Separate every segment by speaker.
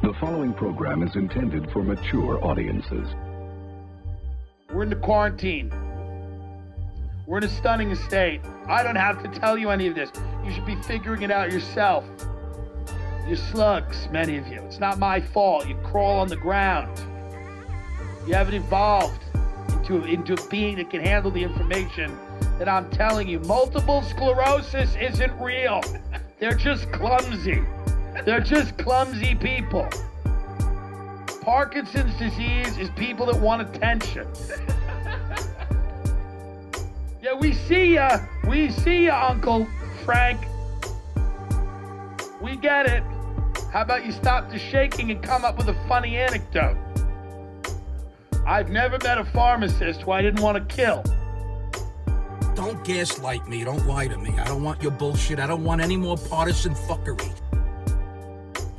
Speaker 1: The following program is intended for mature audiences.
Speaker 2: We're in the quarantine. We're in a stunning state. I don't have to tell you any of this. You should be figuring it out yourself. You're slugs, many of you. It's not my fault. You crawl on the ground. You haven't evolved into a being that can handle the information that I'm telling you. Multiple sclerosis isn't real. They're just clumsy. They're just clumsy people. Parkinson's disease is people that want attention. Yeah, we see ya. We see ya, Uncle Frank. We get it. How about you stop the shaking and come up with a funny anecdote? I've never met a pharmacist who I didn't want to kill.
Speaker 3: Don't gaslight me. Don't lie to me. I don't want your bullshit. I don't want any more partisan fuckery.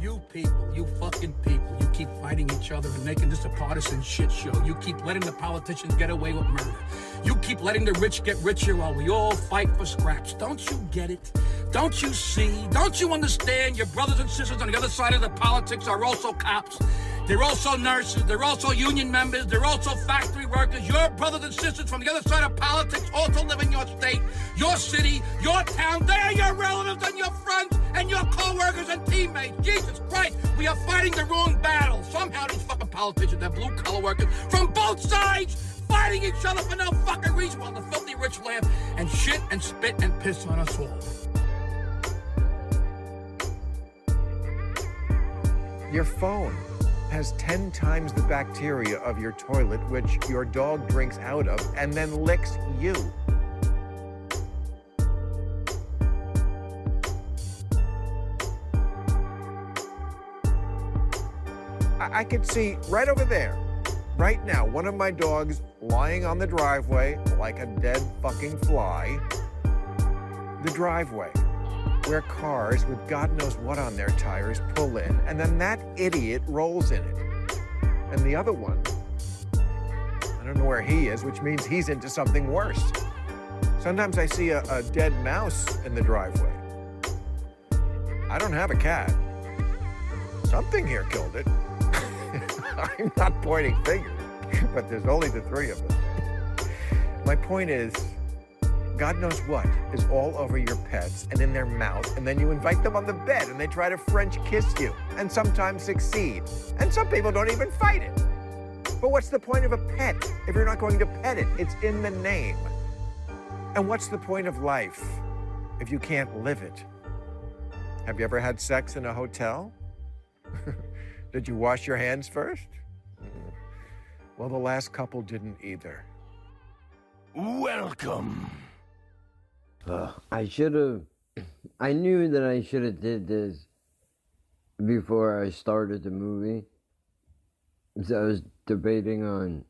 Speaker 3: You people, you fucking people, you keep fighting each other and making this a partisan shit show. You keep letting the politicians get away with murder. You keep letting the rich get richer while we all fight for scraps. Don't you get it? Don't you see? Don't you understand? Your brothers and sisters on the other side of the politics are also cops. They're also nurses. They're also union members. They're also factory workers. Your brothers and sisters from the other side of politics also live in your state, your city, your town. They're your relatives and your friends and your co-workers and teammates. Jesus Christ, we are fighting the wrong battle. Somehow these fucking politicians have blue-collar workers from both sides fighting each other for no fucking reason while the filthy rich laugh and shit and spit and piss on us all.
Speaker 4: Your phone has 10 times the bacteria of your toilet, which your dog drinks out of and then licks you. I could see right over there, right now, one of my dogs lying on the driveway like a dead fucking fly. The driveway, where cars with God knows what on their tires pull in, and then that idiot rolls in it. And the other one, I don't know where he is, which means he's into something worse. Sometimes I see a dead mouse in the driveway. I don't have a cat. Something here killed it. I'm not pointing fingers, but there's only the three of us. My point is, God knows what is all over your pets and in their mouth, and then you invite them on the bed and they try to French kiss you and sometimes succeed. And some people don't even fight it. But what's the point of a pet if you're not going to pet it? It's in the name. And what's the point of life if you can't live it? Have you ever had sex in a hotel? Did you wash your hands first? Well, the last couple didn't either.
Speaker 3: Welcome.
Speaker 5: I knew that I should have did this before I started the movie. So I was debating on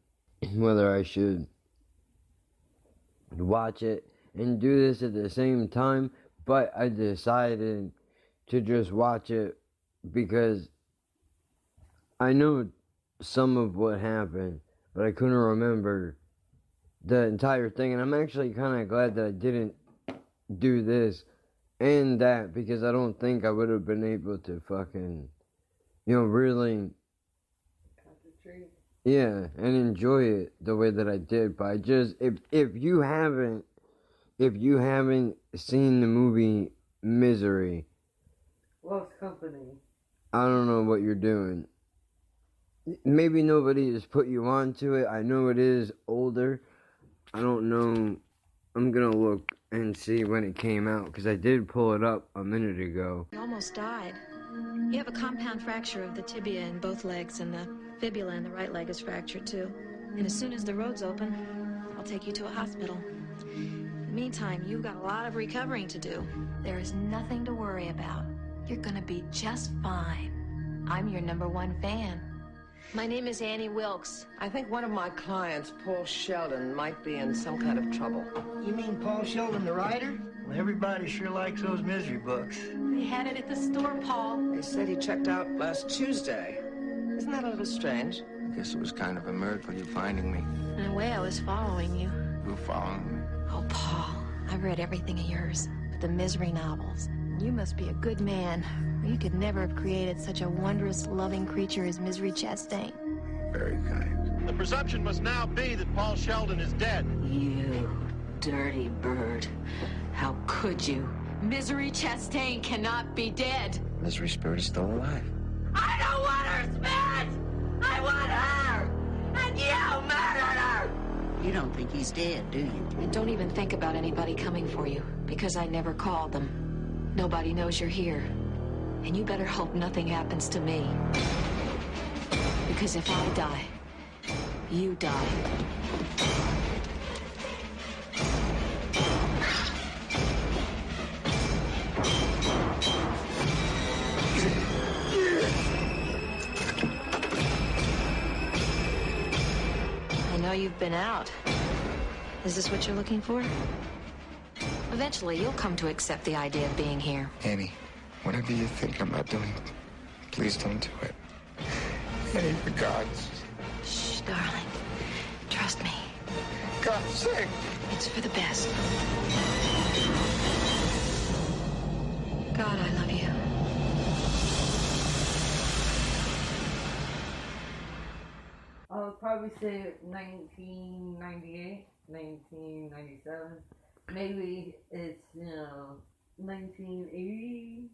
Speaker 5: whether I should watch it and do this at the same time, but I decided to just watch it because I know some of what happened, but I couldn't remember the entire thing, and I'm actually kind of glad that I didn't do this and that, because I don't think I would have been able to fucking, really concentrate. Yeah, and enjoy it the way that I did. But I just, if you haven't seen the movie Misery,
Speaker 6: Lost Company,
Speaker 5: I don't know what you're doing. Maybe nobody has put you onto it. I know it is older. I don't know. I'm gonna look and see when it came out, because I did pull it up a minute ago.
Speaker 7: You almost died. You have a compound fracture of the tibia in both legs, and the fibula in the right leg is fractured too. And as soon as the road's open, I'll take you to a hospital. In the meantime, you've got a lot of recovering to do.
Speaker 8: There is nothing to worry about. You're gonna be just fine. I'm your #1 fan.
Speaker 7: My name is Annie Wilkes.
Speaker 6: I think one of my clients, Paul Sheldon, might be in some kind of trouble.
Speaker 9: You mean Paul Sheldon, the writer? Well, everybody sure likes those misery books.
Speaker 8: They had it at the store, Paul.
Speaker 6: They said he checked out last Tuesday. Isn't that a little strange?
Speaker 10: I guess it was kind of a miracle you finding me.
Speaker 7: In a way, I was following you.
Speaker 10: You following me?
Speaker 7: Oh, Paul, I've read everything of yours. The misery novels.
Speaker 8: You must be a good man. You could never have created such a wondrous, loving creature as Misery Chastain.
Speaker 10: Very kind.
Speaker 9: The presumption must now be that Paul Sheldon is dead.
Speaker 6: You dirty bird. How could you? Misery Chastain cannot be dead.
Speaker 10: Misery Spirit is still alive.
Speaker 6: I don't want her, Smith! I want her! And you murdered her!
Speaker 11: You don't think he's dead, do you?
Speaker 8: And don't even think about anybody coming for you, because I never called them. Nobody knows you're here. And you better hope nothing happens to me. Because if I die, you die. I know you've been out. Is this what you're looking for? Eventually, you'll come to accept the idea of being here.
Speaker 10: Annie, whatever you think I'm not doing, please don't do it. Annie, for God's...
Speaker 8: Shh, darling. Trust me.
Speaker 10: God's sake!
Speaker 8: It's for the best. God, I love you.
Speaker 12: I'll probably say 1998, 1997. Maybe it's, 1980.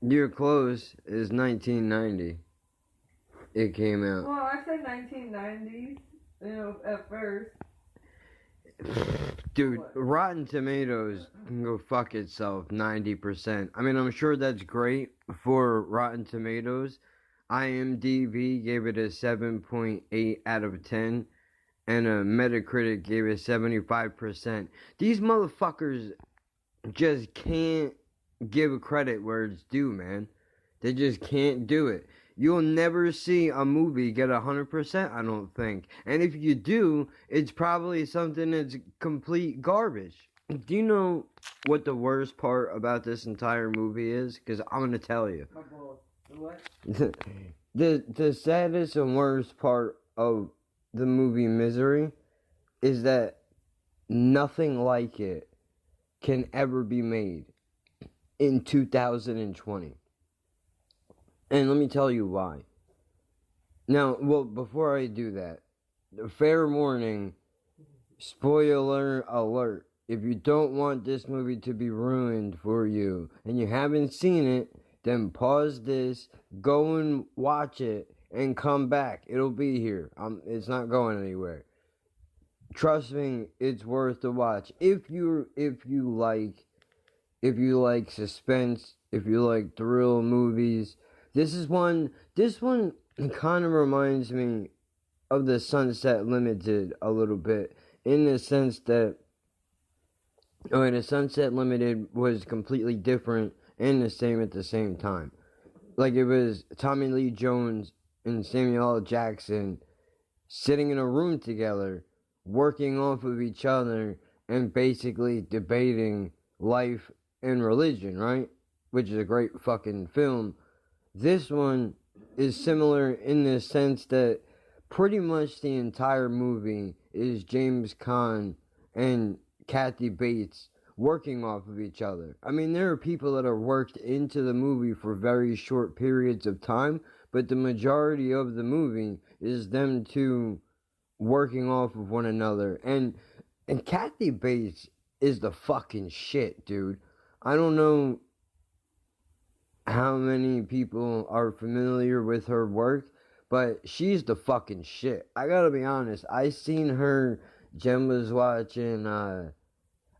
Speaker 5: You're close. Is 1990. It came out.
Speaker 12: Well, I said 1990s, at first.
Speaker 5: Dude, Rotten Tomatoes can go fuck itself 90%. I mean, I'm sure that's great for Rotten Tomatoes. IMDb gave it a 7.8 out of 10. And a Metacritic gave it 75%. These motherfuckers just can't give credit where it's due, man. They just can't do it. You'll never see a movie get 100%, I don't think. And if you do, it's probably something that's complete garbage. Do you know what the worst part about this entire movie is? Because I'm going to tell you.
Speaker 12: What?
Speaker 5: The saddest and worst part of the movie Misery is that nothing like it can ever be made in 2020. And let me tell you why. Now, well, before I do that, fair warning, spoiler alert. If you don't want this movie to be ruined for you and you haven't seen it, then pause this, go and watch it, and come back. It'll be here. It's not going anywhere. Trust me, it's worth the watch. If you like suspense, if you like thrill movies, this one kind of reminds me of the Sunset Limited a little bit, in the sense that the Sunset Limited was completely different and the same at the same time. Like, it was Tommy Lee Jones and Samuel L. Jackson sitting in a room together, working off of each other, and basically debating life and religion, right? Which is a great fucking film. This one is similar in the sense that pretty much the entire movie is James Caan and Kathy Bates working off of each other. I mean, there are people that are worked into the movie for very short periods of time, but the majority of the movie is them two working off of one another. And Kathy Bates is the fucking shit, dude. I don't know how many people are familiar with her work, but she's the fucking shit. I gotta be honest. I seen her. Jen was watching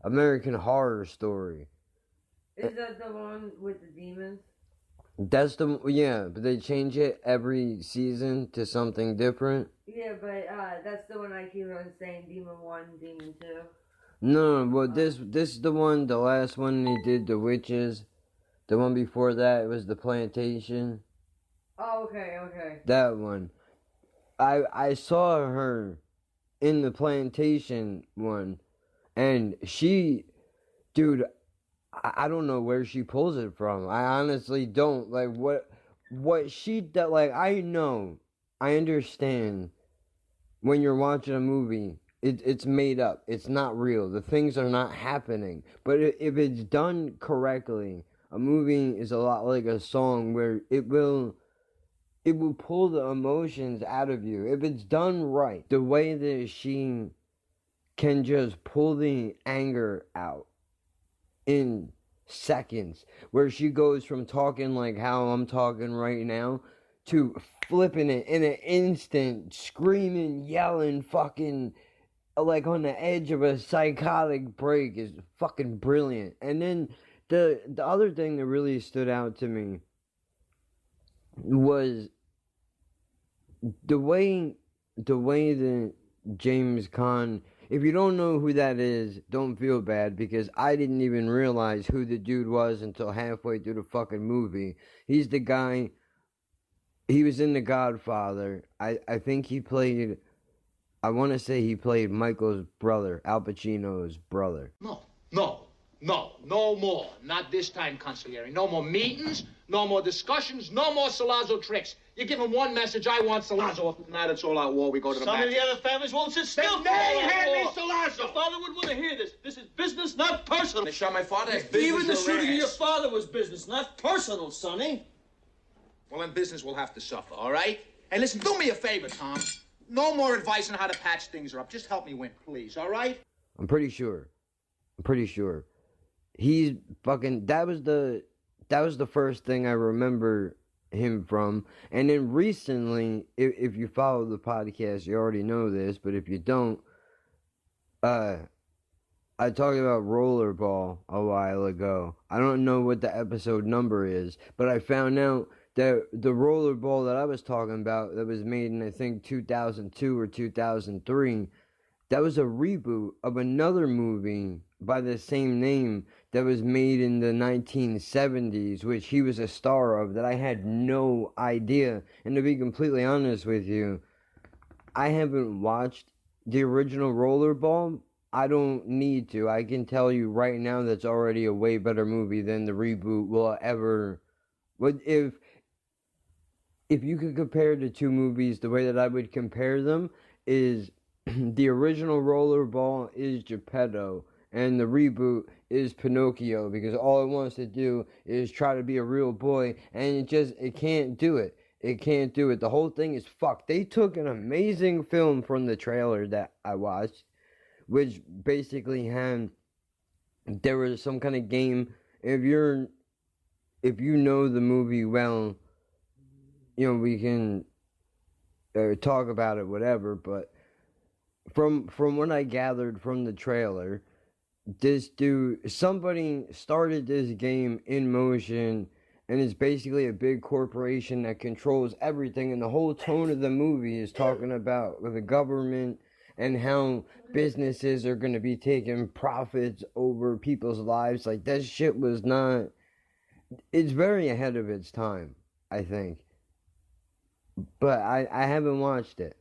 Speaker 5: American Horror Story.
Speaker 12: Is that the one with the demons?
Speaker 5: That's yeah, but they change it every season to something different.
Speaker 12: Yeah, but that's the one I keep on saying, Demon 1, Demon 2.
Speaker 5: No, well, this is the one, the last one they did, the witches. The one before that, it was the plantation.
Speaker 12: Oh, okay.
Speaker 5: That one. I saw her in the plantation one, and she, dude, I don't know where she pulls it from. I honestly don't. Like, what she does, like, I understand when you're watching a movie It's made up. It's not real. The things are not happening. But if it's done correctly, a movie is a lot like a song where it will pull the emotions out of you. If it's done right, the way that she can just pull the anger out in seconds, where she goes from talking like how I'm talking right now to flipping it in an instant, screaming, yelling, fucking like on the edge of a psychotic break is fucking brilliant. And then the other thing that really stood out to me was the way that James Caan, if you don't know who that is, don't feel bad, because I didn't even realize who the dude was until halfway through the fucking movie. He's the guy, he was in The Godfather. I think he played, I want to say he played Michael's brother, Al Pacino's brother.
Speaker 13: No more. Not this time, Consigliere. No more meetings, no more discussions, no more Salazzo tricks. You give him one message, I want Salazzo. If not, it's all out war. We go to the
Speaker 14: Some
Speaker 13: match.
Speaker 14: of the other families won't sit still.
Speaker 13: Then they hand me Salazzo.
Speaker 14: Your father would want to hear this. This is business, not personal.
Speaker 13: They shot my father. That's business.
Speaker 14: Even the
Speaker 13: or
Speaker 14: shooting of your
Speaker 13: ass.
Speaker 14: father was business, not personal, Sonny.
Speaker 13: Well, then business will have to suffer, all right? Hey, listen, do me a favor, Tom. No more advice on how to patch things up. Just help me win, please, all right?
Speaker 5: I'm pretty sure. He's fucking, that was the first thing I remember him from. And then recently, if you follow the podcast, you already know this, but if you don't, I talked about Rollerball a while ago. I don't know what the episode number is, but I found out that the Rollerball that I was talking about, that was made in, I think, 2002 or 2003, that was a reboot of another movie by the same name that was made in the 1970s, which he was a star of, that I had no idea. And to be completely honest with you, I haven't watched the original Rollerball. I don't need to. I can tell you right now that's already a way better movie than the reboot will ever. But if you could compare the two movies, the way that I would compare them is the original Rollerball is Geppetto, and the reboot is Pinocchio, because all it wants to do is try to be a real boy, and it can't do it. It can't do it. The whole thing is fucked. They took an amazing film from the trailer that I watched, which basically there was some kind of game. If you know the movie well, you know, we can talk about it, whatever, but from what I gathered from the trailer, somebody started this game in motion, and it's basically a big corporation that controls everything, and the whole tone of the movie is talking about the government and how businesses are going to be taking profits over people's lives. Like, that shit was not, it's very ahead of its time, I think. But I haven't watched it.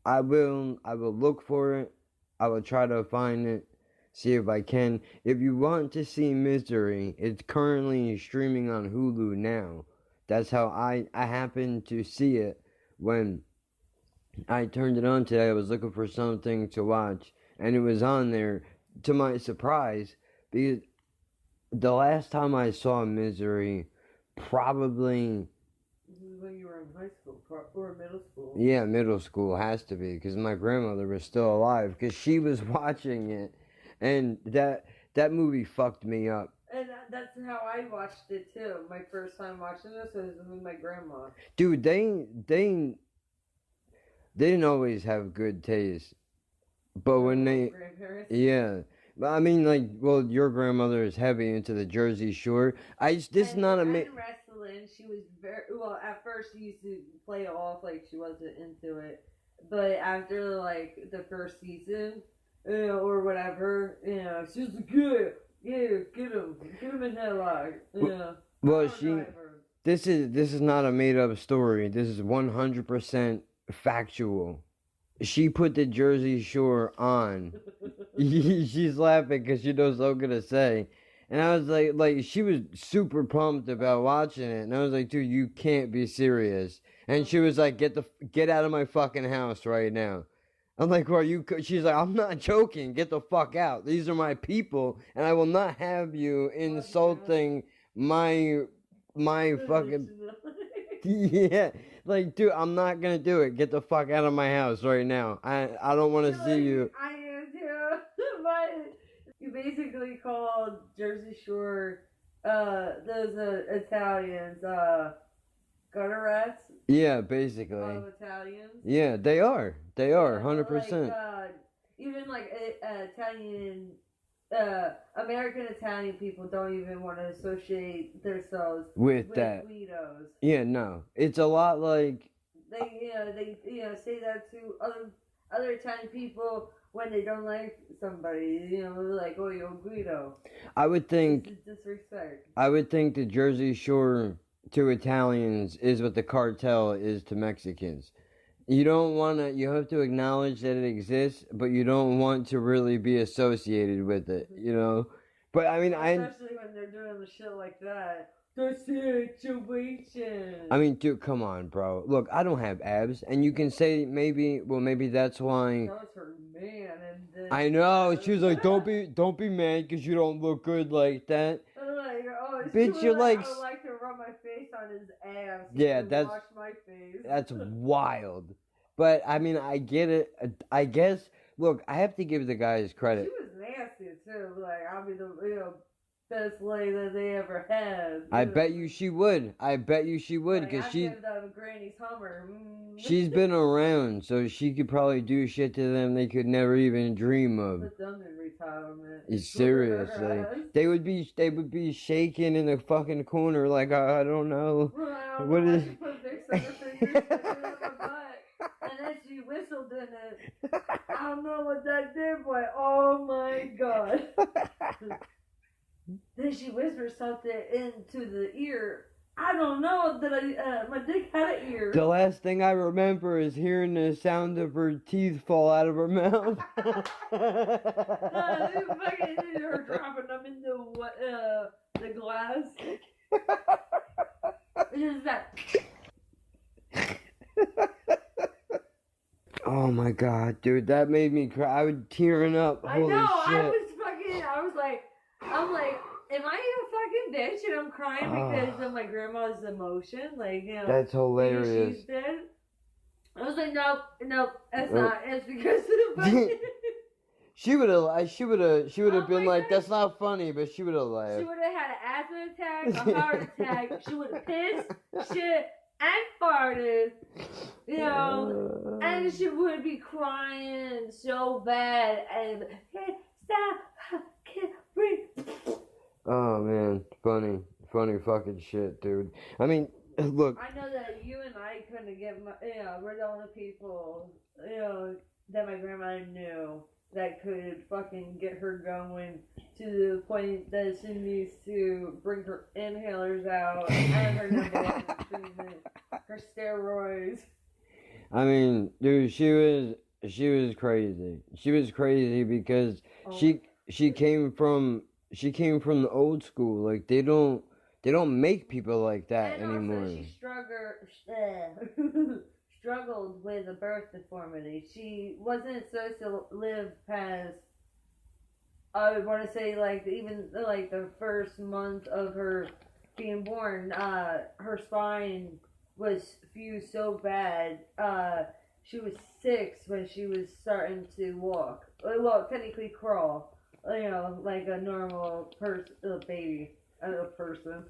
Speaker 5: I will look for it. I will try to find it, see if I can. If you want to see Misery, it's currently streaming on Hulu now. That's how I happened to see it when I turned it on today. I was looking for something to watch, and it was on there, to my surprise, because the last time I saw Misery, probably
Speaker 12: when you were in high school or middle school.
Speaker 5: Yeah, middle school has to be, because my grandmother was still alive, because she was watching it, and that movie fucked me up.
Speaker 12: And that's how I watched it too. My first time watching this was with my grandma.
Speaker 5: Dude, they didn't always have good taste, but when they,
Speaker 12: grandparents?
Speaker 5: yeah. But I mean, like, well, your grandmother is heavy into the Jersey Shore. And
Speaker 12: wrestling, she was well, at first she used to play it off like she wasn't into it. But after, like, the first season, or whatever, she was like, yeah, get him in that line,
Speaker 5: Well, this is not a made-up story. This is 100% factual. She put the Jersey Shore on. She's laughing because she knows what I'm gonna say. And I was like, she was super pumped about watching it. And I was like, dude, you can't be serious. And she was like, get out of my fucking house right now. I'm like, well, she's like, I'm not joking. Get the fuck out. These are my people, and I will not have you insulting my fucking. Yeah, like, dude, I'm not gonna do it. Get the fuck out of my house right now. I don't want to see you.
Speaker 12: I am too. But you basically called Jersey Shore, those Italians, gutter rats.
Speaker 5: Yeah, basically.
Speaker 12: Italians.
Speaker 5: Yeah, they are. They are, 100%.
Speaker 12: Even like Italian, American Italian people don't even want to associate themselves
Speaker 5: with that.
Speaker 12: Guidos.
Speaker 5: Yeah, no, it's a lot like.
Speaker 12: They say that to other Italian people when they don't like somebody. Like, oh, you're Guido.
Speaker 5: I would think.
Speaker 12: It's disrespect.
Speaker 5: I would think the Jersey Shore to Italians is what the cartel is to Mexicans. You don't want to, you have to acknowledge that it exists, but you don't want to really be associated with it, But I mean,
Speaker 12: especially when they're doing the shit like that. The situation.
Speaker 5: I mean, dude, come on, bro. Look, I don't have abs, and you can say maybe that's why.
Speaker 12: That was her man, and then
Speaker 5: I know. She was like, don't be mad because you don't look good like that.
Speaker 12: Like, oh,
Speaker 5: bitch, you're like.
Speaker 12: I would like to rub my face on his ass.
Speaker 5: Yeah, that's.
Speaker 12: Wash my face.
Speaker 5: That's wild. But I mean, I get it. I guess. Look, I have to give the guys credit.
Speaker 12: She was nasty too. Like, I'll be the best lady that they ever had.
Speaker 5: I bet you she would. I bet you she would,
Speaker 12: like,
Speaker 5: because she.
Speaker 12: Granny's Hummer.
Speaker 5: She's been around, so she could probably do shit to them they could never even dream of.
Speaker 12: Put them in retirement.
Speaker 5: Seriously, they would be shaking in the fucking corner like I don't know. What is?
Speaker 12: And then she whistled in it. I don't know what that did, but oh my god. Then she whispered something into the ear. I don't know that my dick had an ear.
Speaker 5: The last thing I remember is hearing the sound of her teeth fall out of her mouth.
Speaker 12: Her dropping them into the glass. Just that.
Speaker 5: Oh my god, dude, that made me cry. I was tearing up. Holy shit.
Speaker 12: I'm like, am I a fucking bitch and I'm crying because of my grandma's emotion? Like,
Speaker 5: that's hilarious.
Speaker 12: She's dead. I was like, nope, that's not. It's because of the
Speaker 5: She would have been like, that's not funny, but she would have laughed.
Speaker 12: She would have had an asthma attack, a heart attack. She would have pissed, shit, and farted, and she would be crying so bad and stop, can't breathe.
Speaker 5: Oh man, funny fucking shit, dude. I mean, look.
Speaker 12: I know that you and I couldn't get we're the only people, that my grandma knew that could fucking get her going to the point that she needs to bring her inhalers out and her nebulizer treatment, her steroids.
Speaker 5: I mean, dude, she was crazy. She was crazy because she came from the old school. Like they don't make people like that
Speaker 12: and
Speaker 5: anymore.
Speaker 12: Also she struggled with a birth deformity. She wasn't supposed to live past, I would want to say, even the first month of her being born. Her spine was fused so bad. She was 6 when she was starting to walk. Well, technically crawl. Like a normal baby, a person.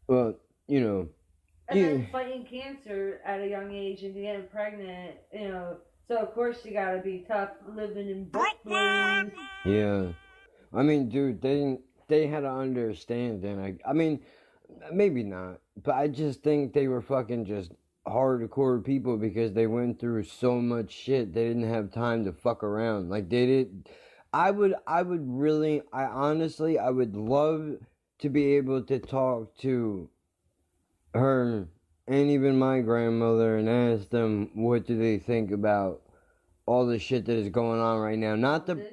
Speaker 5: Well,
Speaker 12: And then fighting cancer at a young age and getting pregnant, so of course she gotta be tough living in Brooklyn.
Speaker 5: Yeah. I mean, dude, they had to understand, and I mean, maybe not, but I just think they were fucking just hardcore people because they went through so much shit. They didn't have time to fuck around. Like they did. I would love to be able to talk to her and even my grandmother and ask them what do they think about all the shit that is going on right now. Not the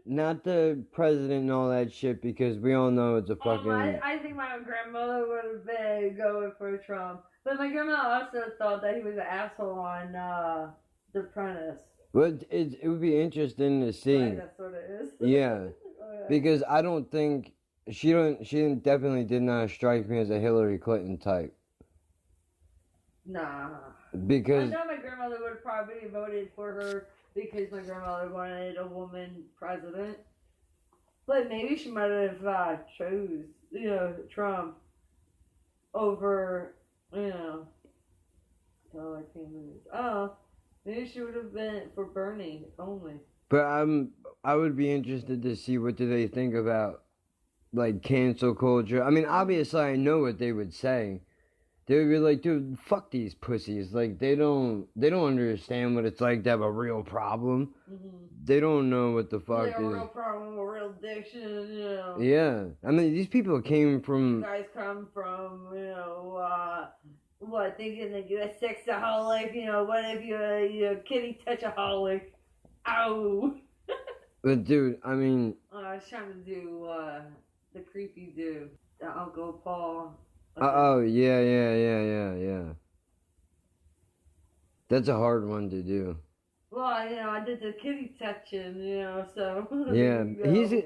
Speaker 5: not the president and all that shit, because we all know it's a fucking.
Speaker 12: I think my grandmother would have been going for Trump, but my grandma also thought that he was an asshole on The Apprentice.
Speaker 5: But it would be interesting to see.
Speaker 12: Right, that's what it is.
Speaker 5: Yeah, because I don't think she definitely did not strike me as a Hillary Clinton type.
Speaker 12: Nah.
Speaker 5: Because
Speaker 12: I know my grandmother would have probably voted for her because my grandmother wanted a woman president. But maybe she might have chose, Trump over, maybe she would have been for Bernie only.
Speaker 5: But I would be interested to see what do they think about, like, cancel culture. I mean, obviously I know what they would say. They would be like, dude, fuck these pussies. Like, they don't understand what it's like to have a real problem.
Speaker 12: Mm-hmm.
Speaker 5: They don't know what the fuck
Speaker 12: They have a
Speaker 5: is.
Speaker 12: real problem, a real addiction,
Speaker 5: Yeah. I mean, these people came from...
Speaker 12: You guys come from, thinking that you're a sexaholic, what if you're a kitty touchaholic? Ow!
Speaker 5: But, dude, I mean...
Speaker 12: I was trying to do, the creepy dude, the Uncle Paul.
Speaker 5: Oh, yeah. That's a hard one to do.
Speaker 12: Well, I did the kitty touching, so.
Speaker 5: Yeah,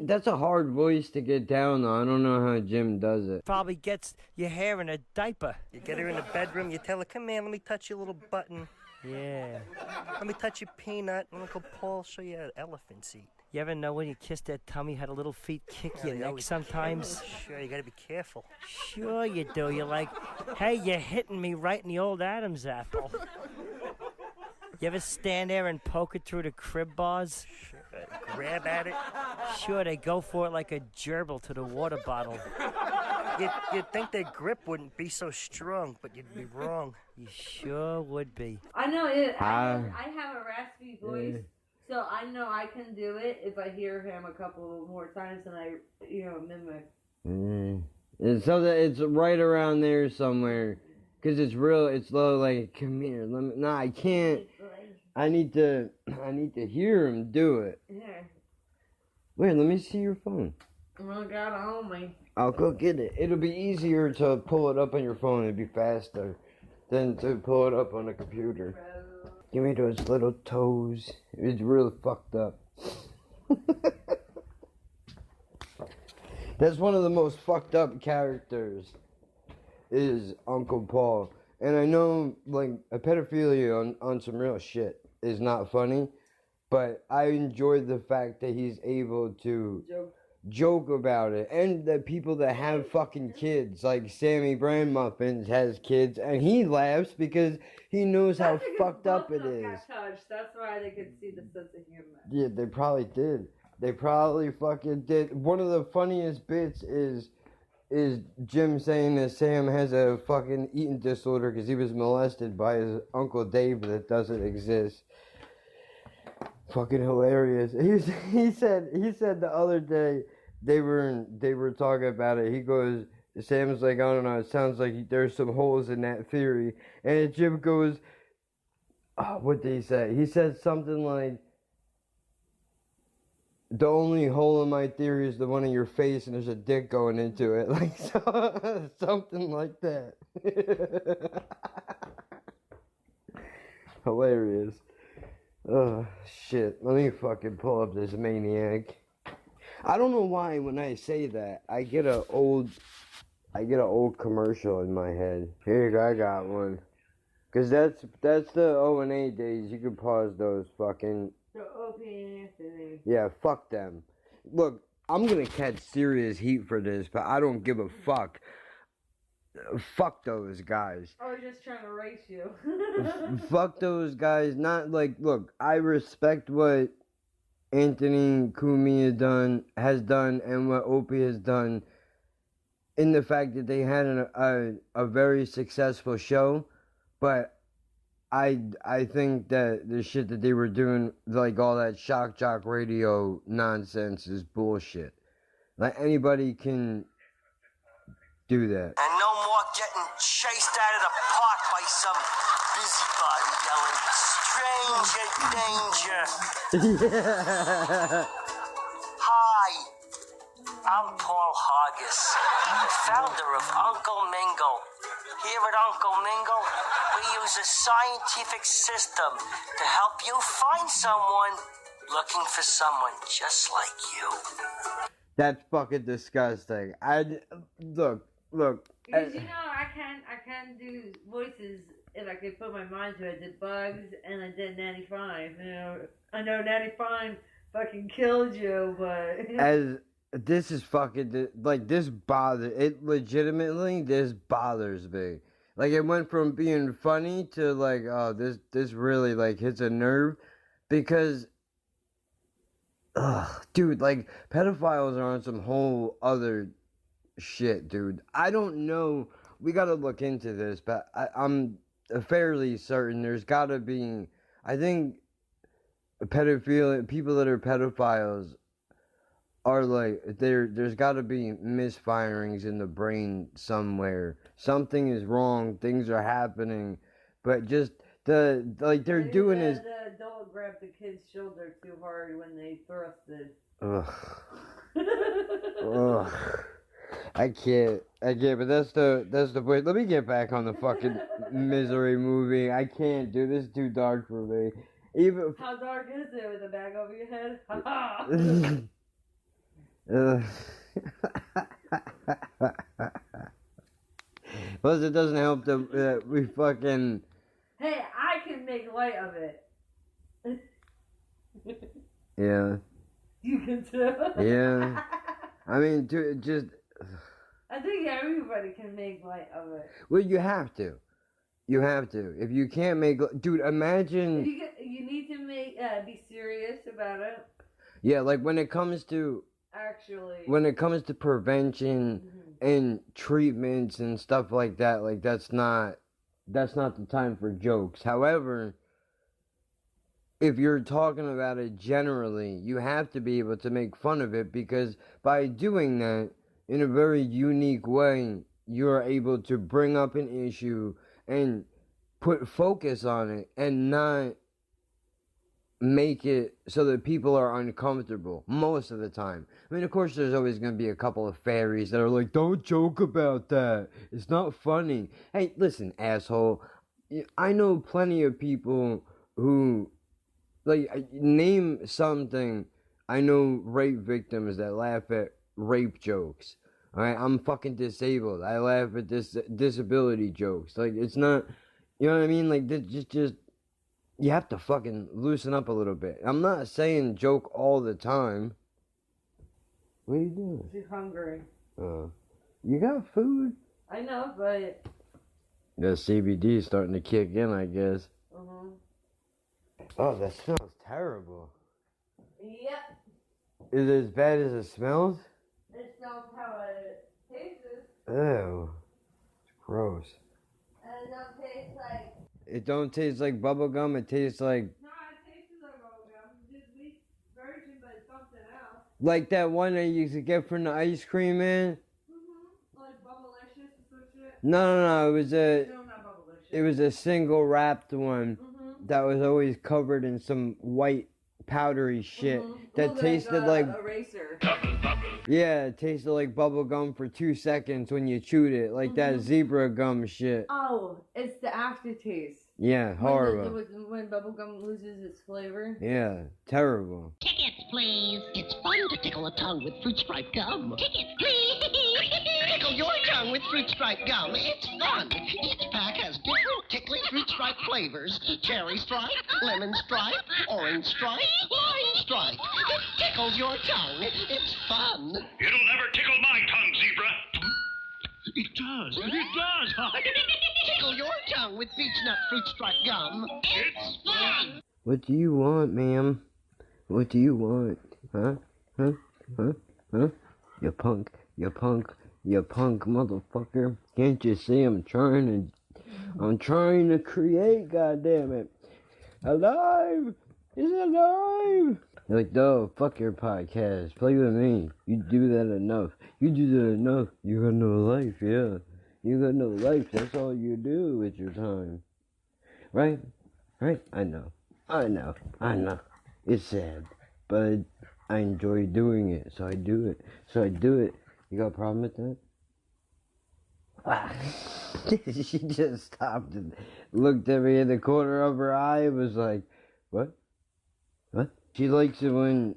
Speaker 5: that's a hard voice to get down though. I don't know how Jim does it.
Speaker 15: Probably gets your hair in a diaper. You get her in the bedroom, you tell her, come here, let me touch your little button. Yeah. Let me touch your peanut, and Uncle Paul show you an elephant seat. You ever know when you kiss their tummy, how the little feet kick your neck sometimes? Sure, you gotta be careful. Sure you do. You're like, hey, you're hitting me right in the old Adam's apple. You ever stand there and poke it through the crib bars? Sure. Grab at it? Sure, they go for it like a gerbil to the water bottle. You'd think their grip wouldn't be so strong, but you'd be wrong. You sure would be.
Speaker 12: I know it. I have a raspy voice. So I know I can do it if I hear him a couple more times and I, mimic.
Speaker 5: And so that it's right around there somewhere, cause it's real. It's low. Like, come here. I can't. I need to hear him do it.
Speaker 12: Yeah.
Speaker 5: Wait, let me see your phone.
Speaker 12: I got it on me.
Speaker 5: I'll go get it. It'll be easier to pull it up on your phone. It'd be faster than to pull it up on a computer. Give me those little toes. It's real fucked up. That's one of the most fucked up characters is Uncle Paul. And I know, like, a pedophilia on some real shit is not funny, but I enjoyed the fact that he's able to joke about it. And the people that have fucking kids, like Sammy Brand Muffins has kids, and he laughs because he knows how fucked up it is.
Speaker 12: That's why they could see the sense of humor.
Speaker 5: Yeah, they probably did. They probably fucking did. One of the funniest bits is Jim saying that Sam has a fucking eating disorder because he was molested by his Uncle Dave that doesn't exist. Fucking hilarious. He said the other day they were talking about it. He goes, Sam's like, I don't know, it sounds like there's some holes in that theory. And Jim goes, what did he say? He said something like, the only hole in my theory is the one in your face and there's a dick going into it. Like, something like that. Hilarious. Oh, shit. Let me fucking pull up this maniac. I don't know why when I say that, I get an old commercial in my head. Here you go, I got one. Cause that's the O&A days. You can pause those fucking... Yeah, fuck them. Look, I'm gonna catch serious heat for this, but I don't give a fuck. Fuck those guys.
Speaker 12: I was just trying to race you.
Speaker 5: Fuck those guys. Not like, look, I respect what Anthony Cumia has done and what Opie has done in the fact that they had a very successful show, but I think that the shit that they were doing, like all that shock jock radio nonsense, is bullshit. Like, anybody can do that.
Speaker 16: And no more getting chased out of the park by some busybody yelling, stranger danger.
Speaker 5: Yeah.
Speaker 16: Hi. I'm Paul Hargis, the founder of Uncle Mingle. Here at Uncle Mingle, we use a scientific system to help you find someone looking for someone just like you.
Speaker 5: That's fucking disgusting. Look.
Speaker 12: Because I can do voices if I could put my mind to it. I did Bugs and I did Nanny Fine. I know Nanny Fine fucking killed you, but
Speaker 5: this is fucking like this legitimately bothers me. Like it went from being funny to like, oh, this really like hits a nerve because, dude, like pedophiles are on some whole other shit, dude. I don't know. We gotta look into this, but I'm fairly certain there's gotta be. I think people that are pedophiles are like there's got to be misfirings in the brain somewhere. Something is wrong. Things are happening, but just they're doing is.
Speaker 12: The adult grabbed the kid's shoulder too hard when they thrusted.
Speaker 5: Ugh. Ugh. I can't. But that's the point. Let me get back on the fucking Misery movie. I can't do this. Is too dark for me. Even.
Speaker 12: How dark is it with a bag over your head? Ha ha.
Speaker 5: Plus, it doesn't help that we fucking.
Speaker 12: Hey, I can make light of it.
Speaker 5: Yeah.
Speaker 12: You can too.
Speaker 5: Yeah. I mean, just.
Speaker 12: I think everybody can make light of it.
Speaker 5: Well, you have to. You have to. If you can't make, dude, imagine.
Speaker 12: You need to be serious about it.
Speaker 5: Yeah, like when it comes to.
Speaker 12: Actually.
Speaker 5: When it comes to prevention and treatments and stuff like that, like that's not the time for jokes. However, if you're talking about it generally, you have to be able to make fun of it because by doing that in a very unique way, you're able to bring up an issue and put focus on it and not make it so that people are uncomfortable most of the time. I mean, of course, there's always going to be a couple of fairies that are like, don't joke about that. It's not funny. Hey, listen, asshole. I know plenty of people who, like, name something. I know rape victims that laugh at rape jokes. Alright, I'm fucking disabled. I laugh at disability jokes. Like, it's not, you know what I mean? Like, just you have to fucking loosen up a little bit. I'm not saying joke all the time. What are you doing?
Speaker 12: She's hungry.
Speaker 5: You got food?
Speaker 12: I know, but.
Speaker 5: The CBD is starting to kick in, I guess. Oh, that smells terrible.
Speaker 12: Yep.
Speaker 5: Is it as bad as it smells?
Speaker 12: It smells how it tastes.
Speaker 5: Ew. It's gross.
Speaker 12: And it don't taste like.
Speaker 5: It don't taste like bubble gum. It tastes like.
Speaker 12: No, it tastes like bubble gum. Just weak version, but something else.
Speaker 5: Like that one that you used to get from the ice cream man.
Speaker 12: Like Bubblicious or some shit.
Speaker 5: No. It was a.
Speaker 12: No, not Bubblicious.
Speaker 5: It was a single wrapped one that was always covered in some white powdery shit that tasted like
Speaker 12: eraser.
Speaker 5: Yeah, it tasted like bubble gum for 2 seconds when you chewed it, like that zebra gum shit.
Speaker 12: Oh, it's the aftertaste.
Speaker 5: Yeah, horrible.
Speaker 12: When bubblegum loses its flavor.
Speaker 5: Yeah, terrible.
Speaker 17: Tickets, please. It's fun to tickle a tongue with fruit stripe gum. Tickets, please. Tickle your tongue with fruit stripe gum. It's fun. Each pack has different tickly fruit stripe flavors. Cherry stripe, lemon stripe, orange stripe, lime stripe. It tickles your tongue. It's fun.
Speaker 18: It'll never tickle my tongue, zebra.
Speaker 17: It does. Tickle your tongue with beech nut fruit stripe gum. It's fun.
Speaker 5: What do you want, ma'am? What do you want? Huh? You punk motherfucker. Can't you see I'm trying to create, goddammit. Alive! Is it alive? They're like, no, fuck your podcast. Play with me. You do that enough. You got no life, yeah. You got no life. That's all you do with your time. Right? I know. It's sad. But I enjoy doing it, so I do it. You got a problem with that? She just stopped and looked at me in the corner of her eye and was like, what? What? She likes it when,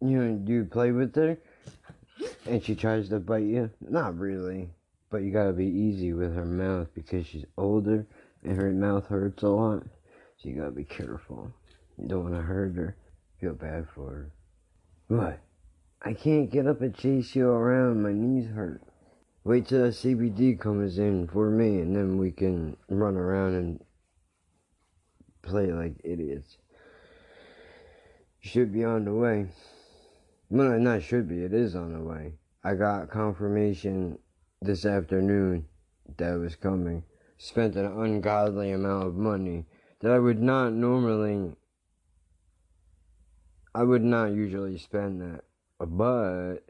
Speaker 5: you play with her and she tries to bite you. Not really, but you gotta be easy with her mouth because she's older and her mouth hurts a lot. So you gotta be careful. You don't wanna hurt her. Feel bad for her. What? I can't get up and chase you around. My knees hurt. Wait till the CBD comes in for me, and then we can run around and play like idiots. Should be on the way. Well, not should be, it is on the way. I got confirmation this afternoon that it was coming. Spent an ungodly amount of money that I would not usually spend that. But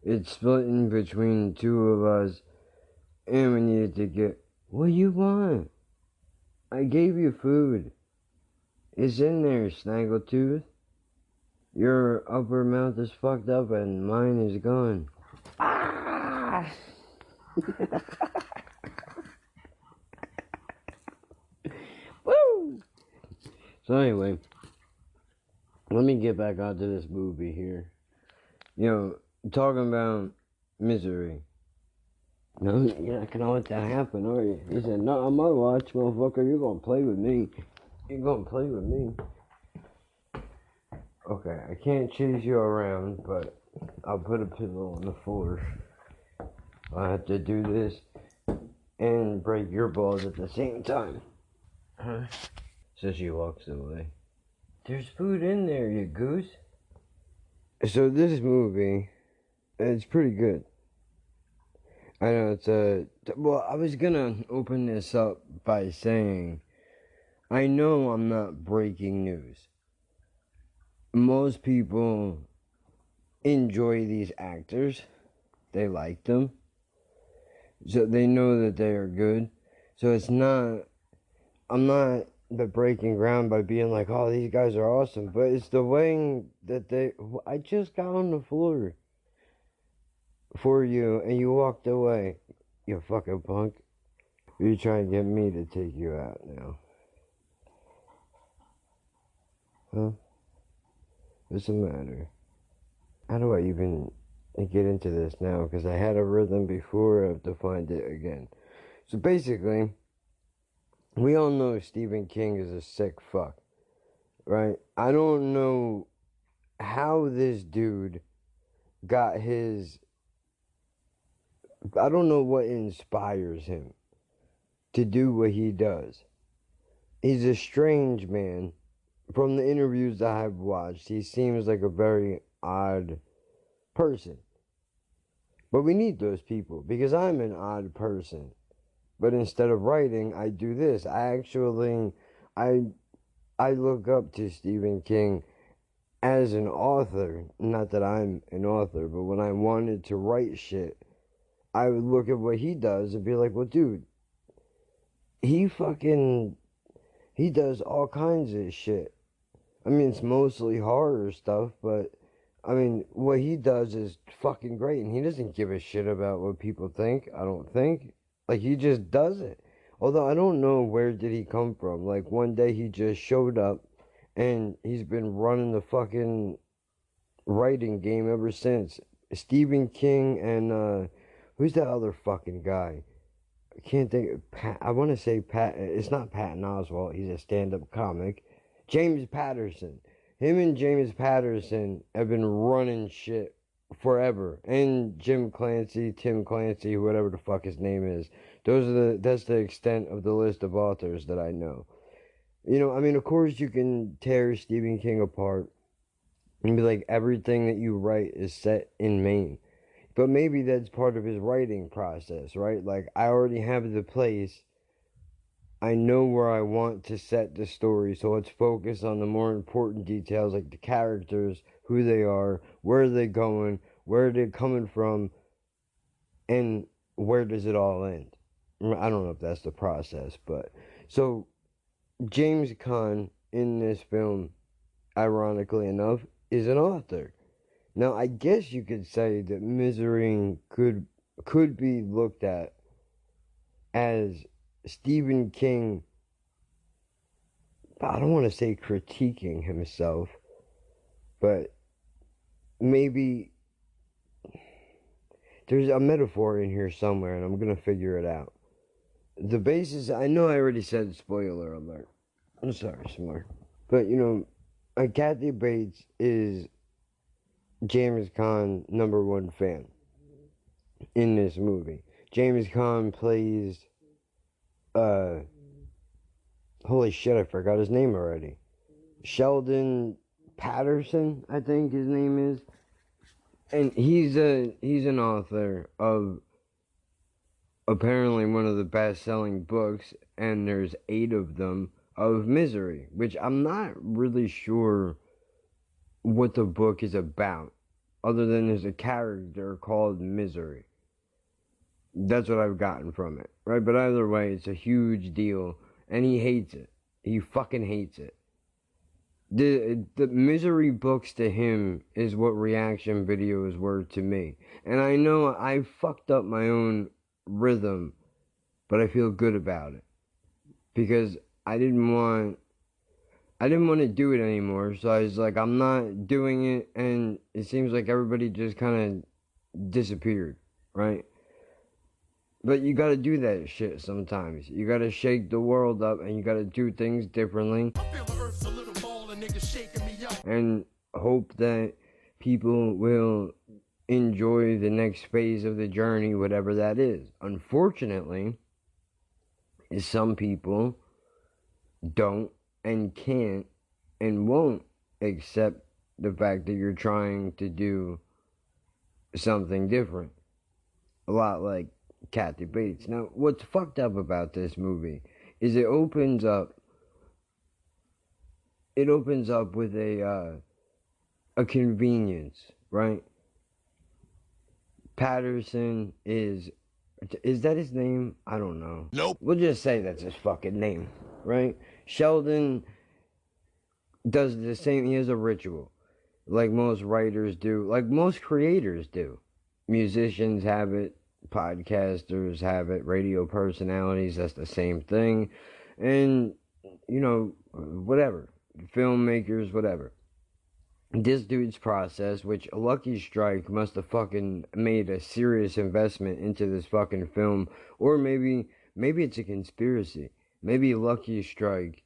Speaker 5: it's splitting between the two of us, and we needed to get... What do you want? I gave you food. It's in there, Snaggletooth. Your upper mouth is fucked up and mine is gone. Ah! Woo! So anyway, let me get back onto this movie here. Talking about Misery. No, you're not gonna let that happen, are you? He said, no, I'm gonna watch, motherfucker. You're gonna play with me. You're gonna play with me. Okay, I can't chase you around, but I'll put a pillow on the floor. I have to do this and break your balls at the same time. Huh? So she walks away. There's food in there, you goose. So this movie, it's pretty good. I know it's well, I was gonna open this up by saying, I know I'm not breaking news. Most people enjoy these actors. They like them. So they know that they are good. So I'm not breaking ground by being like, oh, these guys are awesome. But it's the way that I just got on the floor for you and you walked away. You fucking punk. You're trying to get me to take you out now. Huh? What's the matter? How do I even get into this now? Because I had a rhythm before, I have to find it again. So basically, we all know Stephen King is a sick fuck, right? I don't know how this dude got I don't know what inspires him to do what he does. He's a strange man. From the interviews that I've watched, he seems like a very odd person. But we need those people, because I'm an odd person. But instead of writing, I do this. I look up to Stephen King as an author. Not that I'm an author, but when I wanted to write shit, I would look at what he does and be like, well, dude, he does all kinds of shit. I mean, it's mostly horror stuff, but, I mean, what he does is fucking great, and he doesn't give a shit about what people think, I don't think. Like, he just does it. Although, I don't know where did he come from. Like, one day he just showed up, and he's been running the fucking writing game ever since. Stephen King and, who's that other fucking guy? I can't think of I want to say Pat. It's not Patton Oswalt. He's a stand-up comic. James Patterson. Him and James Patterson have been running shit forever. And Tim Clancy, whatever the fuck his name is. That's the extent of the list of authors that I know. I mean, of course you can tear Stephen King apart and be like, everything that you write is set in Maine. But maybe that's part of his writing process, right? Like, I already have the place. I know where I want to set the story, so let's focus on the more important details, like the characters, who they are, where are they going, where are they coming from, and where does it all end? I don't know if that's the process, but... So, James Caan, in this film, ironically enough, is an author. Now, I guess you could say that Misery could be looked at as Stephen King, I don't want to say critiquing himself, but maybe there's a metaphor in here somewhere, and I'm going to figure it out. The basis, I know I already said spoiler alert. I'm sorry, Smart. But, you know, Kathy Bates is James Caan #1 fan in this movie. James Caan plays, holy shit, I forgot his name already. Sheldon Patterson, I think his name is. And he's an author of apparently one of the best-selling books, and there's 8 of them, of Misery, which I'm not really sure what the book is about, other than there's a character called Misery. That's what I've gotten from it, right? But either way, it's a huge deal, and he hates it. He fucking hates it. The Misery books to him is what reaction videos were to me. And I know I fucked up my own rhythm, but I feel good about it. Because I didn't want to do it anymore, so I was like, I'm not doing it, and it seems like everybody just kind of disappeared, right? But you gotta do that shit sometimes. You gotta shake the world up, and you gotta do things differently. And hope that people will enjoy the next phase of the journey, whatever that is. Unfortunately, some people don't and can't and won't accept the fact that you're trying to do something different. A lot like Kathy Bates. Now, what's fucked up about this movie is it opens up with a convenience, right? Patterson is that his name? I don't know. Nope. We'll just say that's his fucking name, right? Sheldon does the same. He has a ritual, like most writers do, like most creators do. Musicians have it, podcasters have it, radio personalities, that's the same thing. And, you know, whatever. Filmmakers, whatever. This dude's process, which Lucky Strike must have fucking made a serious investment into this fucking film, or maybe it's a conspiracy. Maybe Lucky Strike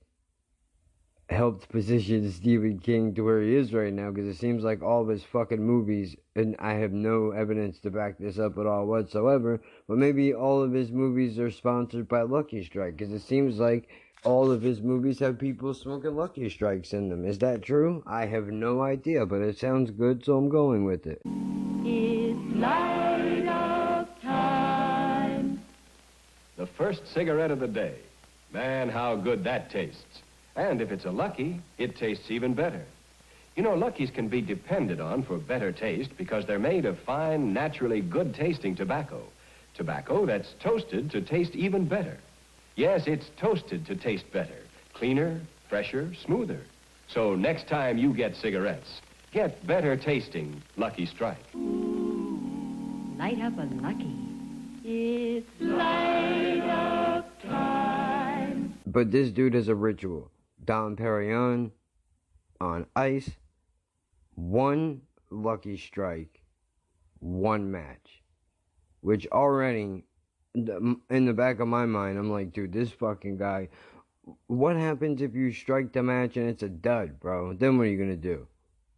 Speaker 5: helped position Stephen King to where he is right now, because it seems like all of his fucking movies, and I have no evidence to back this up at all whatsoever, but maybe all of his movies are sponsored by Lucky Strike, because it seems like all of his movies have people smoking Lucky Strikes in them. Is that true? I have no idea, but it sounds good, so I'm going with it.
Speaker 19: It's light up time.
Speaker 20: The first cigarette of the day. Man, how good that tastes. And if it's a Lucky, it tastes even better. You know, Luckies can be depended on for better taste because they're made of fine, naturally good-tasting tobacco. Tobacco that's toasted to taste even better. Yes, it's toasted to taste better. Cleaner, fresher, smoother. So next time you get cigarettes, get better tasting Lucky Strike.
Speaker 19: Ooh, light up a Lucky. It's light up time.
Speaker 5: But this dude has a ritual. Dom Perignon on ice, 1 Lucky Strike, 1 match. Which already, in the back of my mind, I'm like, dude, this fucking guy, what happens if you strike the match and it's a dud, bro? Then what are you gonna do?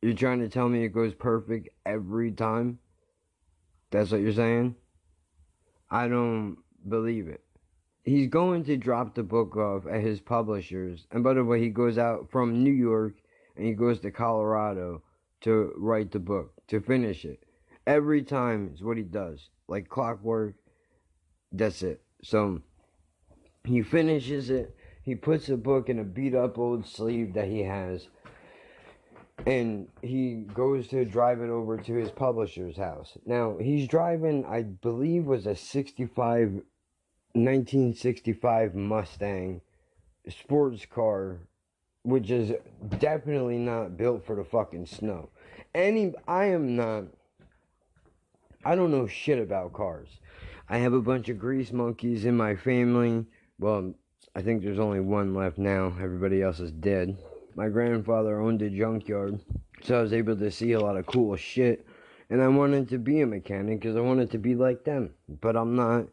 Speaker 5: You're trying to tell me it goes perfect every time? That's what you're saying? I don't believe it. He's going to drop the book off at his publishers. And by the way, he goes out from New York and he goes to Colorado to write the book, to finish it. Every time is what he does. Like clockwork. That's it. So he finishes it. He puts the book in a beat up old sleeve that he has. And he goes to drive it over to his publisher's house. Now, he's driving, I believe, was a 1965 Mustang sports car, which is definitely not built for the fucking snow. I don't know shit about cars. I have a bunch of grease monkeys in my family. Well, I think there's only one left now. Everybody else is dead. My grandfather owned a junkyard, so I was able to see a lot of cool shit. And I wanted to be a mechanic because I wanted to be like them. But I'm not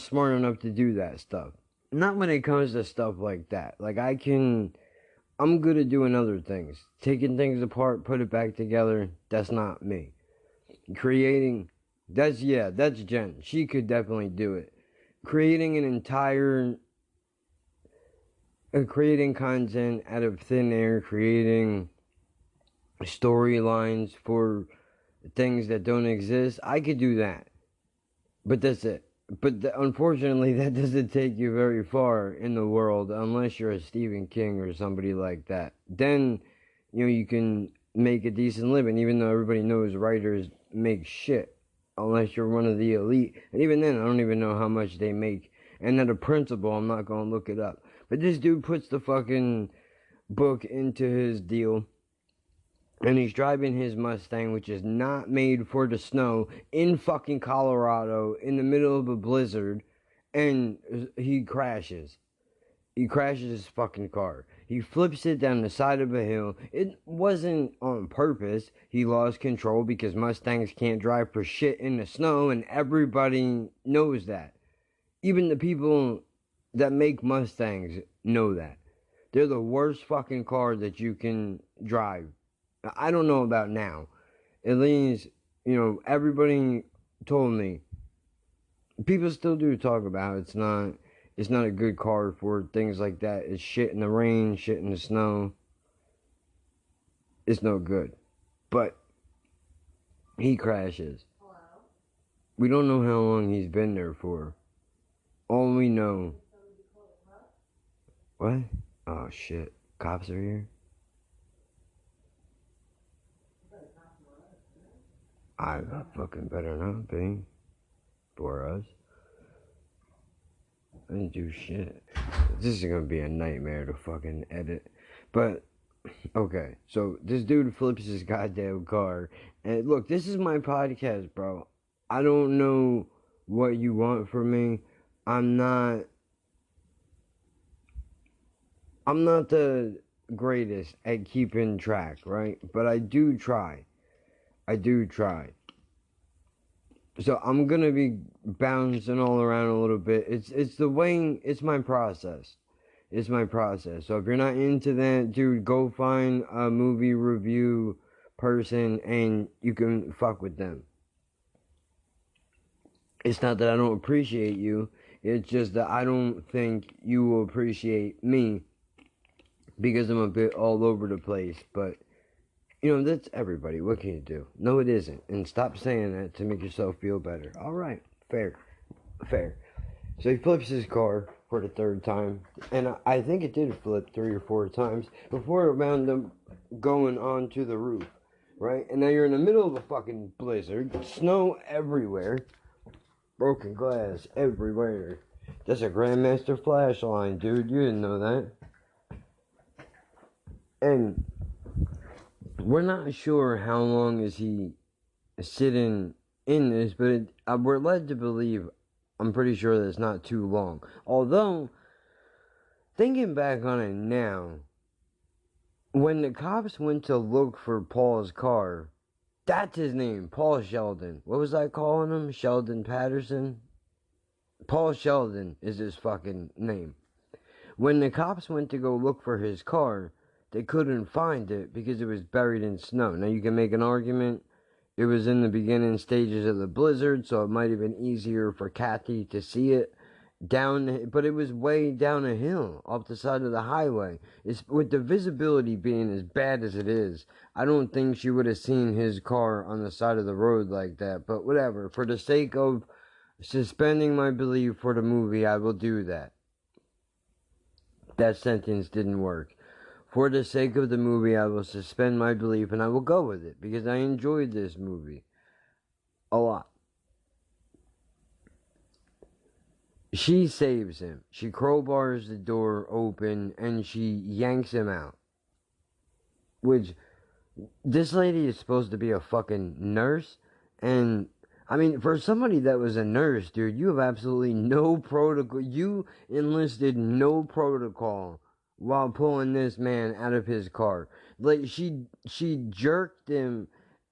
Speaker 5: smart enough to do that stuff. Not when it comes to stuff like that. Like, I'm good at doing other things. Taking things apart, put it back together, that's not me. Creating, that's Jen. She could definitely do it. Creating content out of thin air, creating storylines for things that don't exist, I could do that. But that's it. But unfortunately, that doesn't take you very far in the world unless you're a Stephen King or somebody like that. Then, you can make a decent living, even though everybody knows writers make shit. Unless you're one of the elite. And even then, I don't even know how much they make. And at a principle, I'm not going to look it up. But this dude puts the fucking book into his deal. And he's driving his Mustang, which is not made for the snow, in fucking Colorado, in the middle of a blizzard, and he crashes. He crashes his fucking car. He flips it down the side of a hill. It wasn't on purpose. He lost control because Mustangs can't drive for shit in the snow, and everybody knows that. Even the people that make Mustangs know that. They're the worst fucking car that you can drive. I don't know about now. At least, everybody told me. People still do talk about it's not a good car for things like that. It's shit in the rain, shit in the snow. It's no good. But he crashes. Hello? We don't know how long he's been there for. All we know. What? Oh shit. Cops are here? I fucking better not be. For us. I didn't do shit. This is gonna be a nightmare to fucking edit. But, okay. So, this dude flips his goddamn car. And look, this is my podcast, bro. I don't know what you want from me. I'm not the greatest at keeping track, right? But I do try. So I'm gonna be bouncing all around a little bit. It's my process. It's my process. So if you're not into that, dude, go find a movie review person and you can fuck with them. It's not that I don't appreciate you. It's just that I don't think you will appreciate me because I'm a bit all over the place. But, that's everybody. What can you do? No, it isn't. And stop saying that to make yourself feel better. All right. Fair. So he flips his car for the third time. And I think it did flip 3 or 4 times before it wound up going onto the roof. Right? And now you're in the middle of a fucking blizzard. Snow everywhere. Broken glass everywhere. That's a Grandmaster flash line, dude. You didn't know that. And we're not sure how long is he sitting in this, but we're led to believe, I'm pretty sure that it's not too long. Although, thinking back on it now, when the cops went to look for Paul's car, that's his name, Paul Sheldon. What was I calling him? Sheldon Patterson? Paul Sheldon is his fucking name. When the cops went to go look for his car, they couldn't find it because it was buried in snow. Now you can make an argument. It was in the beginning stages of the blizzard, so it might have been easier for Kathy to see it but it was way down a hill off the side of the highway. With the visibility being as bad as it is, I don't think she would have seen his car on the side of the road like that. But whatever, for the sake of suspending my belief for the movie, I will do that. That sentence didn't work. For the sake of the movie, I will suspend my belief and I will go with it because I enjoyed this movie a lot. She saves him. She crowbars the door open and she yanks him out. Which, This lady is supposed to be a fucking nurse, and I mean, for somebody that was a nurse, dude, you have absolutely no protocol. You enlisted no protocol while pulling this man out of his car. Like, she jerked him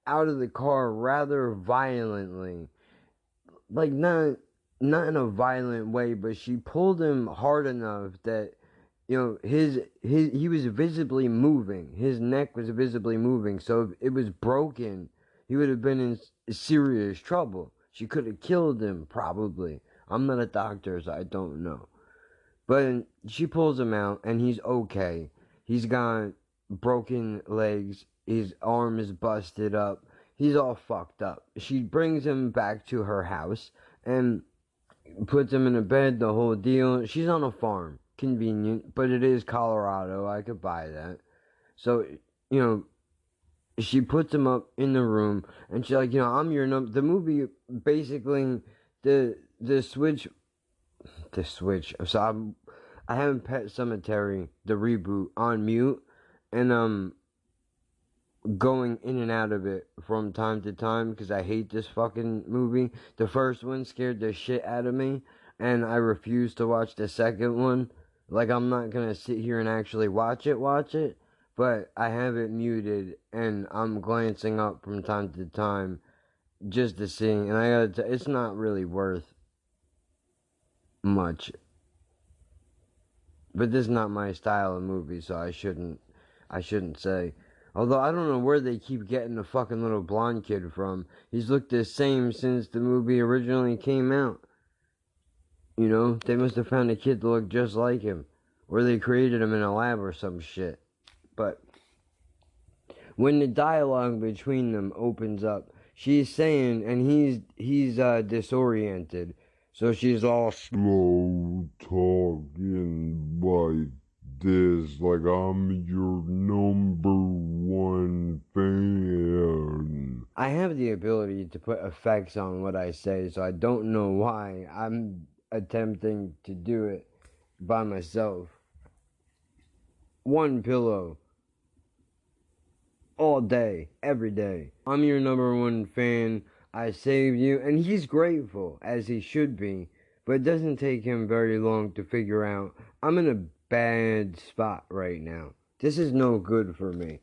Speaker 5: out of the car rather violently. Like, not in a violent way, but she pulled him hard enough that, you know, he was visibly moving. His neck was visibly moving. So if it was broken, he would have been in serious trouble. She could have killed him, probably. I'm not a doctor, so I don't know. But she pulls him out, and he's okay. He's got broken legs. His arm is busted up. He's all fucked up. She brings him back to her house and puts him in a bed, the whole deal. She's on a farm. Convenient, but it is Colorado. I could buy that. So, you know, she puts him up in the room, and she's like, you know, I'm your number. The movie, basically, the switch. So I have Pet Sematary, the reboot, on mute, and I'm going in and out of it from time to time because I hate this fucking movie. The first one scared the shit out of me, and I refuse to watch the second one. Like, I'm not gonna sit here and actually watch it, but I have it muted, and I'm glancing up from time to time just to see, and I gotta tell, it's not really worth much. But this is not my style of movie, so I shouldn't say. Although, I don't know where they keep getting the fucking little blonde kid from. He's looked the same since the movie originally came out. You know, they must have found a kid to look just like him. Or they created him in a lab or some shit. But when the dialogue between them opens up, she's saying, and he's disoriented. So she's all slow talking like this, like I'm your number one fan. I have the ability to put effects on what I say, so I don't know why I'm attempting to do it by myself. One pillow. All day, every day. I'm your number one fan. I saved you. And he's grateful, as he should be. But it doesn't take him very long to figure out, I'm in a bad spot right now. This is no good for me.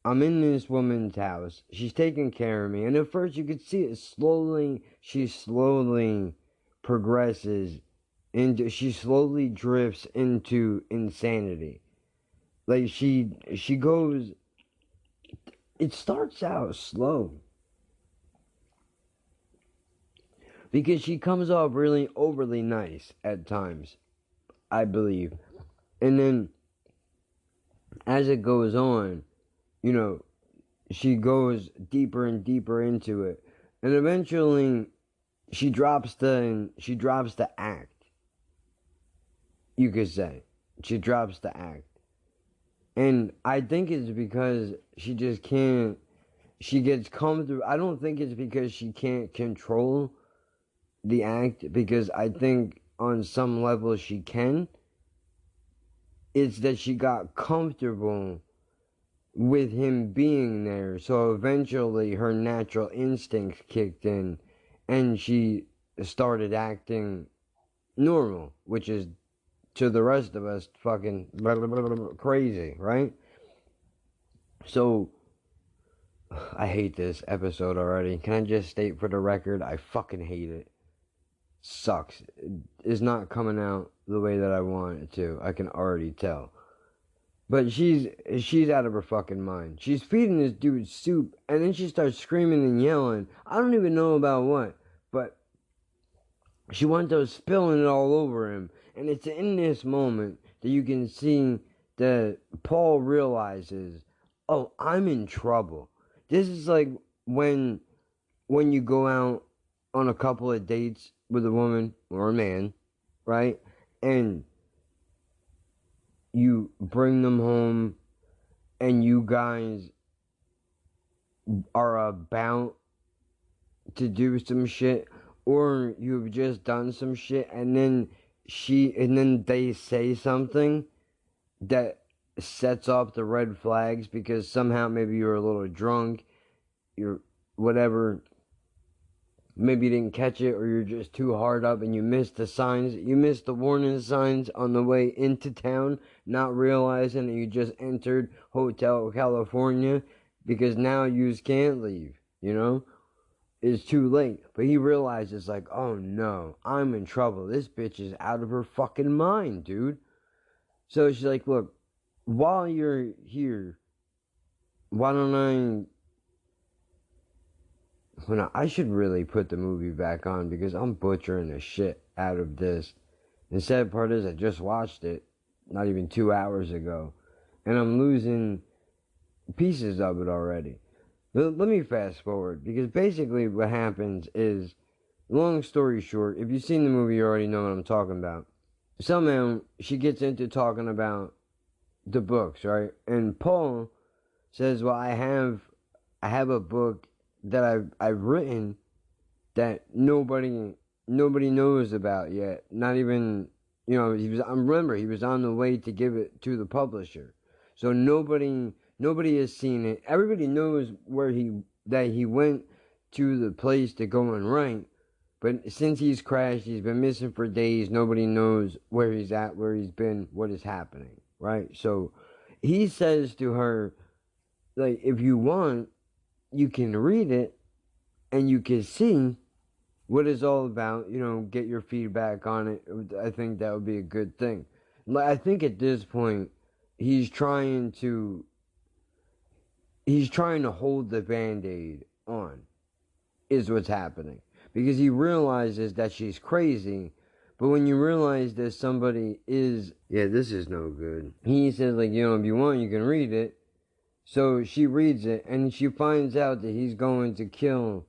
Speaker 5: I'm in this woman's house. She's taking care of me. And at first you could see it slowly. She slowly progresses into, she slowly drifts into insanity. Like she goes, it starts out slow. Because she comes off really overly nice at times, I believe. And then, as it goes on, you know, she goes deeper and deeper into it. And eventually, she drops the act. You could say. She drops the act. And I think it's because she just can't, she gets comfortable. I don't think it's because she can't control the act, because I think on some level she can. It's that she got comfortable with him being there, so eventually her natural instincts kicked in and she started acting normal, which is to the rest of us fucking crazy, right? So I hate this episode already. Can I just state for the record, I fucking hate it. Sucks. It's not coming out the way that I want it to. I can already tell. But she's out of her fucking mind. She's feeding this dude soup, and then she starts screaming and yelling. I don't even know about what, but she wants to spilling it all over him. And it's in this moment that you can see that Paul realizes, oh, I'm in trouble. This is like when you go out on a couple of dates with a woman or a man, right? And you bring them home and you guys are about to do some shit, or you've just done some shit, and then they say something that sets off the red flags because somehow maybe you're a little drunk, you're whatever, maybe you didn't catch it, or you're just too hard up and you missed the signs, you missed the warning signs on the way into town, not realizing that you just entered Hotel California, because now you can't leave, you know? It's too late. But he realizes, like, oh no, I'm in trouble. This bitch is out of her fucking mind, dude. So she's like, look, while you're here, why don't I should really put the movie back on, because I'm butchering the shit out of this. The sad part is I just watched it not even 2 hours ago, and I'm losing pieces of it already. Let me fast forward, because basically what happens is, long story short, if you've seen the movie, you already know what I'm talking about. Somehow she gets into talking about the books, right? And Paul says, well, I have a book that I've written that nobody knows about yet. Not even, you know, I remember he was on the way to give it to the publisher. So nobody has seen it. Everybody knows that he went to the place to go and write, but since he's crashed, he's been missing for days. Nobody knows where he's at, where he's been, what is happening, right? So he says to her, like, if you want, you can read it and you can see what it's all about, you know, get your feedback on it. I think that would be a good thing. Like, I think at this point, he's trying to hold the Band-Aid on, is what's happening. Because he realizes that she's crazy, but when you realize that somebody is, yeah, this is no good. He says, like, you know, if you want, you can read it. So she reads it, and she finds out that he's going to kill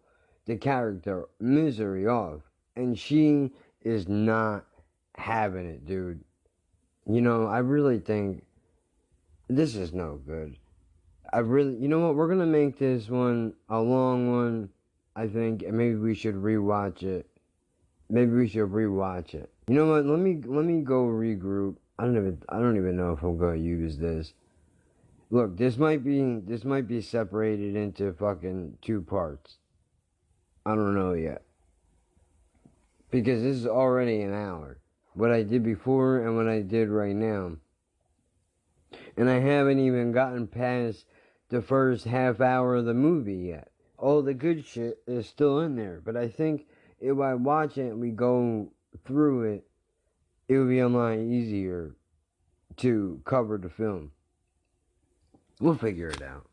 Speaker 5: the character Misery off. And she is not having it, dude. You know, I really think this is no good. You know what, we're going to make this one a long one, I think, and maybe we should rewatch it. You know what, let me go regroup. I don't even know if I'm going to use this. Look, this might be separated into fucking 2 parts. I don't know yet. Because this is already an hour. What I did before and what I did right now. And I haven't even gotten past the first half hour of the movie yet. All the good shit is still in there. But I think if I watch it and we go through it, it would be a lot easier to cover the film. We'll figure it out.